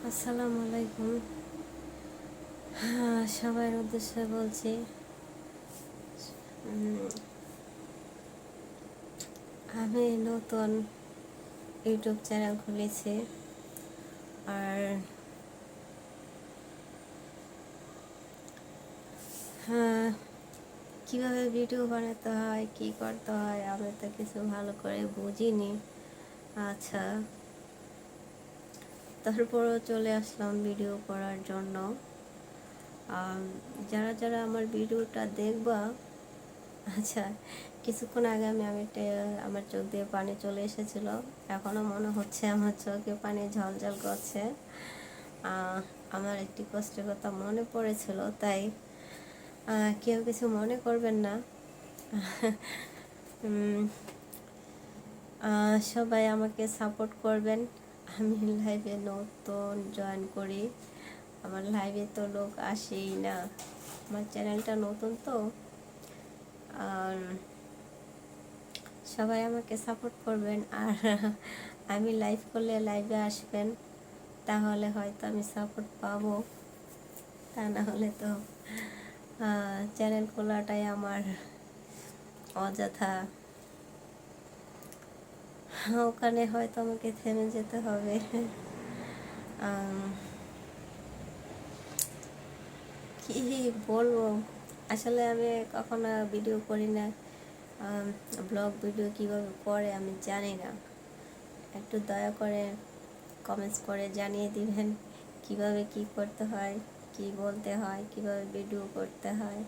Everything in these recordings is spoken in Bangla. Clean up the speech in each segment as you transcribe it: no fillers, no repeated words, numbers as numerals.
আসসালামু আলাইকুম। সবার উদ্দেশ্যে বলছি, আমি নতুন ইউটিউব চ্যানেল খুলেছি। আর কীভাবে ভিডিও বানাতে হয়, কী করতে হয়, আমি তো কিছু ভালো করে বুঝিনি। আচ্ছা, তারপরও চলে আসলাম ভিডিও করার জন্য। যারা যারা আমার ভিডিওটা দেখবা, আচ্ছা, কিছুক্ষণ আগে আমার চোখ দিয়ে পানি চলে এসেছিল। এখনও মনে হচ্ছে আমার চোখে পানি ঝলঝল করছে। আমার একটি কষ্টের কথা মনে পড়েছিল, তাই কেউ কিছু মনে করবেন না। সবাই আমাকে সাপোর্ট করবেন। আমি লাইভে নতুন জয়েন করি, আমার লাইভে তো লোক আসেই না, আমার চ্যানেলটা নতুন তো। আর সবাই আমাকে সাপোর্ট করবেন। আর আমি লাইভ করলে লাইভে আসবেন, তাহলে হয়তো আমি সাপোর্ট পাবো। তা না হলে তো চ্যানেল খোলাটাই আমার অযথা। ওখানে হয়তো আমাকে থেমে যেতে হবে। কি বলবো, আসলে আমি কখনো ভিডিও করি না। ব্লগ ভিডিও কীভাবে করে আমি জানি না। একটু দয়া করে কমেন্টস করে জানিয়ে দিবেন কিভাবে কি করতে হয়, কি বলতে হয়, কিভাবে ভিডিও করতে হয়।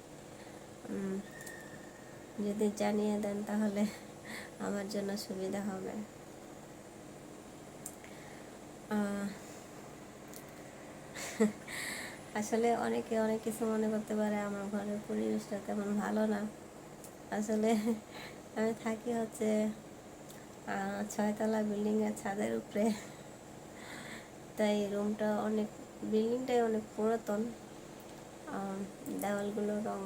যদি জানিয়ে দেন তাহলে আমার জন্য সুবিধা হবে। আসলে অনেকে অনেক কিছু মনে করতে পারে, আমার ঘরের পরিবেশটা তেমন ভালো না। আসলে আমি থাকি হচ্ছে 6তলা বিল্ডিংয়ের ছাদের উপরে, তাই বিল্ডিংটাই অনেক পুরাতন। দেওয়ালগুলো রং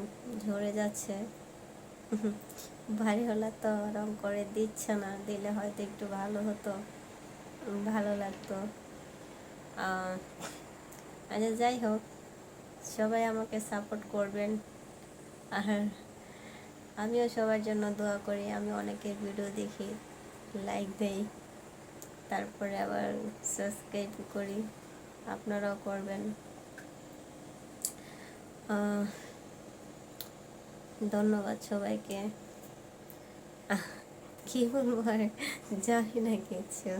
ঝরে যাচ্ছে। ভারী হলে তো রং করে দিচ্ছে না, দিলে হয়তো একটু ভালো হতো, ভালো লাগতো। আচ্ছা, যাই হোক, সবাই আমাকে সাপোর্ট করবেন। আর আমিও সবার জন্য দোয়া করি। আমি অনেকের ভিডিও দেখি, লাইক দেই, তারপরে আবার সাবস্ক্রাইব করি, আপনারাও করবেন। ধন্যবাদ সবাইকে। কি বলবো আর জানি না কিছু।